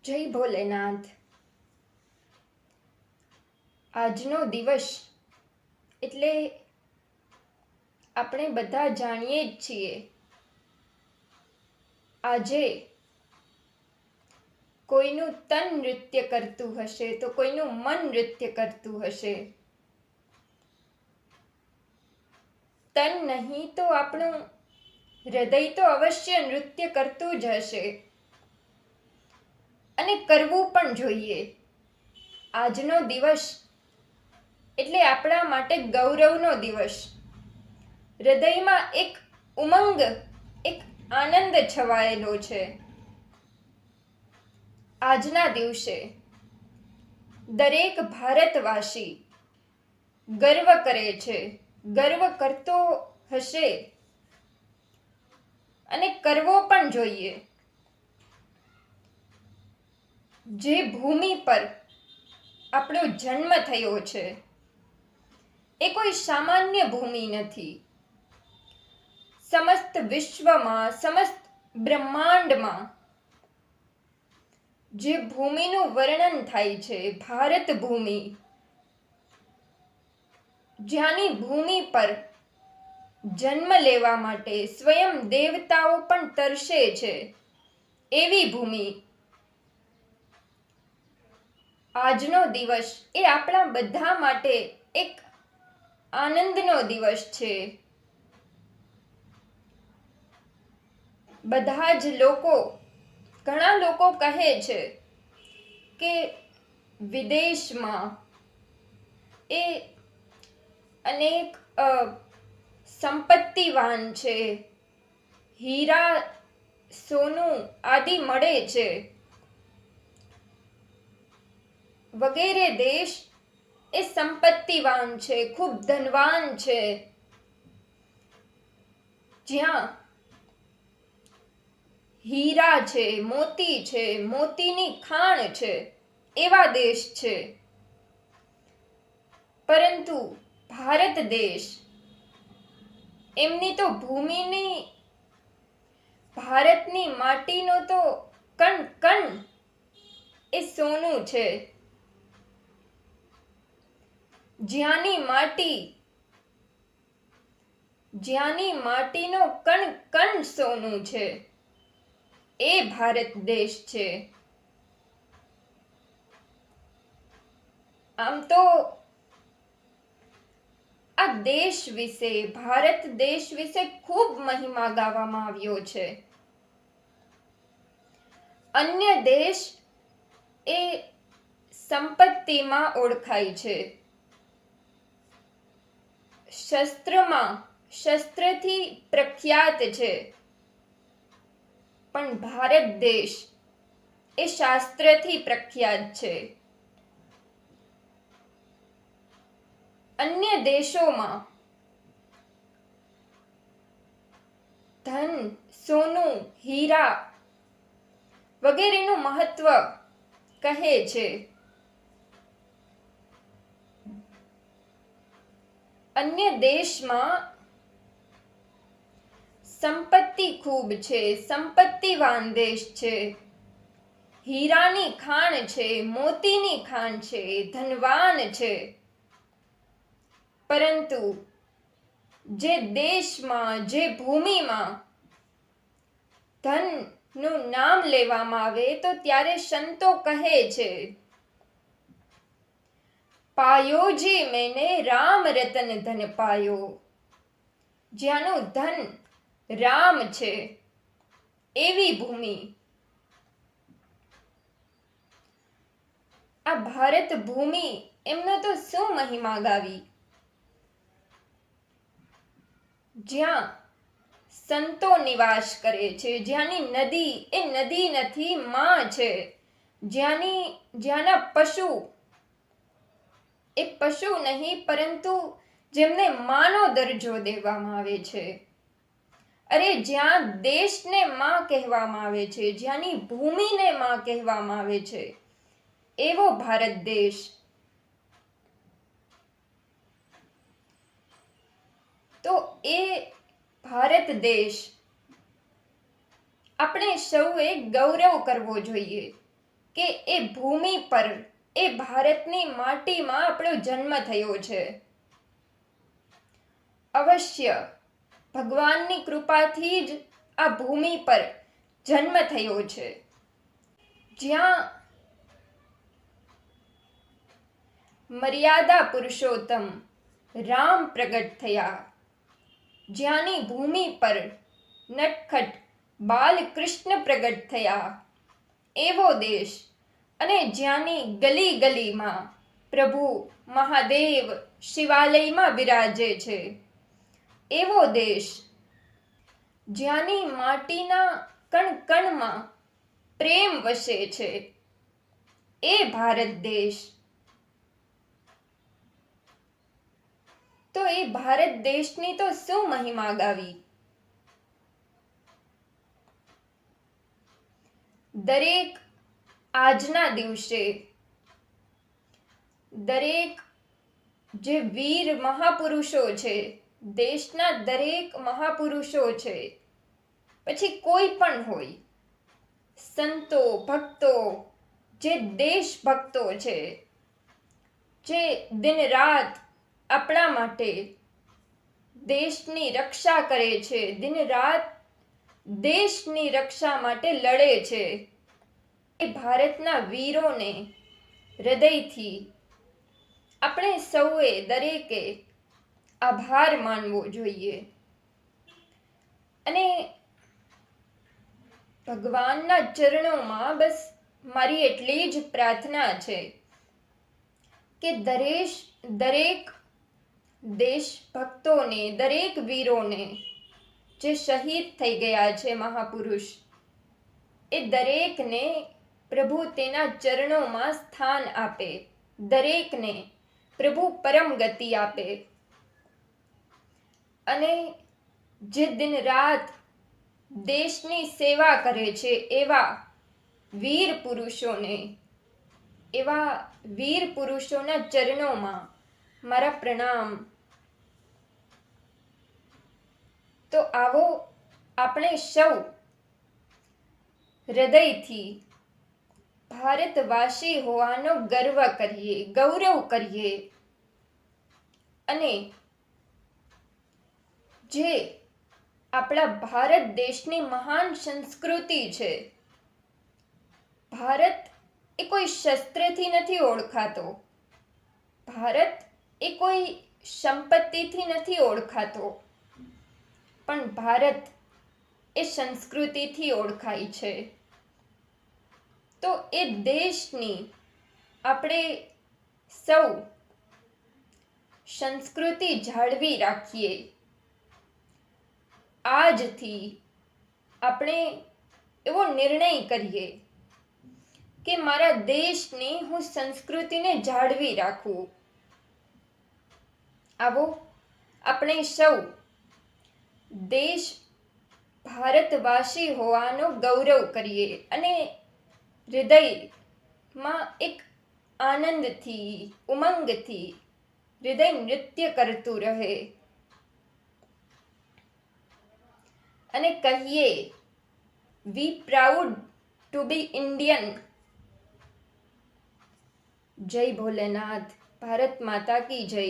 જય ભોલેનાથ. આજનો દિવસ એટલે આપણે બધા જાણીએ જ છીએ. આજે કોઈનું તન નૃત્ય કરતું હશે તો કોઈનું મન નૃત્ય કરતું હશે. તન નહીં તો આપણું હૃદય તો અવશ્ય નૃત્ય કરતું જ હશે અને કરવું પણ જોઈએ. આજનો દિવસ એટલે આપણા માટે ગૌરવનો દિવસ. હૃદયમાં એક ઉમંગ, એક આનંદ છવાયેલો છે. આજના દિવસે દરેક ભારતવાસી ગર્વ કરે છે, ગર્વ કરતો હશે અને કરવો પણ જોઈએ. જે ભૂમિ પર આપણો જન્મ થયો છે એ કોઈ સામાન્ય ભૂમિ નથી. સમસ્ત વિશ્વમાં, સમસ્ત બ્રહ્માંડમાં જે ભૂમિનું વર્ણન થાય છે, ભારત ભૂમિ, જ્યાંની ભૂમિ પર જન્મ લેવા માટે સ્વયં દેવતાઓ પણ તરસે છે, એવી ભૂમિ. આજનો દિવસ એ આપણા બધા માટે એક આનંદનો દિવસ છે. બધા જ લોકો, ઘણા લોકો કહે છે કે વિદેશમાં એ અનેક સંપત્તિવાન છે, હીરા સોનું આદિ મળે છે, વગેરે દેશ એ સંપત્તિવાન છે, ખૂબ ધનવાન છે, જ્યાં હીરા છે, મોતી છે, મોતીની ખાણ છે, એવા દેશ છે. પરંતુ ભારત દેશ, એમની તો ભૂમિની, ભારતની માટીનો તો કણ કણ એ સોનું છે. જ્યાંની માટીનો કણ કણ સોનું છે એ ભારત દેશ છે. આમ તો આ દેશ વિશે, ભારત દેશ વિશે ખૂબ મહિમા ગાવામાં આવ્યો છે. અન્ય દેશ એ સંપત્તિમાં ઓળખાય છે, શસ્ત્રથી પ્રખ્યાત છે, પણ ભારત દેશ એ શાસ્ત્રથી પ્રખ્યાત છે. અન્ય દેશોમાં ધન, સોનું, હીરા વગેરેનું મહત્વ કહે છે. અન્ય દેશમાં સંપત્તિ ખૂબ છે, સંપત્તિવાન દેશ છે, હીરાની ખાણ છે, મોતીની ખાણ છે, ધનવાન છે. પરંતુ જે દેશમાં, જે ભૂમિમાં ધનનું નામ લેવામાં આવે તો ત્યારે સંતો કહે છે, પાયો જી મેને રામ રતન ધન પાયો. જ્યાંનું ધન રામ છે એવી ભૂમિ. આ ભારત ભૂમિ, એમનો તો શું મહિમા ગાવી. જ્યાં સંતો નિવાસ કરે છે, જ્યાંની નદી એ નદી નથી, માં છે, જ્યાંના પશુ એ પશુ નહીં પરંતુ જેમને માનો દરજ્જો દેવામાં આવે છે. અરે જ્યાં દેશને માં કહેવામાં આવે છે, જ્યાંની ભૂમિને માં કહેવામાં આવે છે, એવો ભારત દેશ. તો એ ભારત દેશ આપણે સૌએ ગૌરવ કરવો જોઈએ. કે એ ભૂમિ પર, એ ભારતની માટીમાં આપણો જન્મ થયો છે. અવશ્ય ભગવાનની કૃપાથી જ આ ભૂમિ પર જન્મ થયો છે, જ્યાં મર્યાદા પુરુષોત્તમ રામ પ્રગટ થયા, જ્યાંની ભૂમિ પર નટખટ બાલકૃષ્ણ પ્રગટ થયા, એવો દેશ, અને જ્યાંની ગલી ગલીમાં પ્રભુ મહાદેવ શિવાલયમાં બિરાજે છે, એવો દેશ, જ્યાંની માટીના કણ કણમાં પ્રેમ વસે છે, એ ભારત દેશ. તો એ ભારત દેશની તો શું મહિમા ગાવી. દરેક આજના દિવસે દરેક જે વીર મહાપુરુષો છે, દેશના દરેક મહાપુરુષો છે, પછી કોઈ પણ હોય, સંતો ભક્તો, જે દેશભક્તો છે, જે દિન રાત આપણા માટે દેશની રક્ષા કરે છે, દિન રાત દેશની રક્ષા માટે લડે છે, એ ભારતના વીરોને હૃદયથી આપણે સૌએ દરેકે આભાર માનવો જોઈએ. અને ભગવાનના ચરણોમાં બસ મારી એટલી જ પ્રાર્થના છે કે દરેક દેશભક્તોને, દરેક વીરોને, જે શહીદ થઈ ગયા છે મહાપુરુષ, એ દરેકને પ્રભુ તેના ચરણોમાં સ્થાન આપે, દરેકને પ્રભુ પરમ ગતિ આપે. અને જે દિન રાત દેશની સેવા કરે છે, એવા વીર પુરુષોને, એવા વીર પુરુષોના ચરણોમાં મારા પ્રણામ. તો આવો આપણે સૌ હૃદયથી ભારતવાસી હોવાનો ગર્વ કરીએ, ગૌરવ કરીએ, અને જે આપણા ભારત દેશની મહાન સંસ્કૃતિ છે, ભારત એ કોઈ શસ્ત્રથી નથી ઓળખાતો, ભારત એ કોઈ સંપત્તિથી નથી ઓળખાતો, પણ ભારત એ સંસ્કૃતિથી ઓળખાય છે. તો એ દેશની આપણે સૌ સંસ્કૃતિ જાળવી રાખીએ. આજથી આપણે એવો નિર્ણય કરીએ કે મારા દેશની હું સંસ્કૃતિને જાળવી રાખું. આવો આપણે સૌ દેશ ભારતવાસી હોવાનો ગૌરવ કરીએ, અને હૃદયમાં એક આનંદથી, ઉમંગથી હૃદય નૃત્ય કરતું રહે, અને કહીએ, વી પ્રાઉડ ટુ બી ઇન્ડિયન. જય ભોલેનાથ. ભારત માતા કી જય.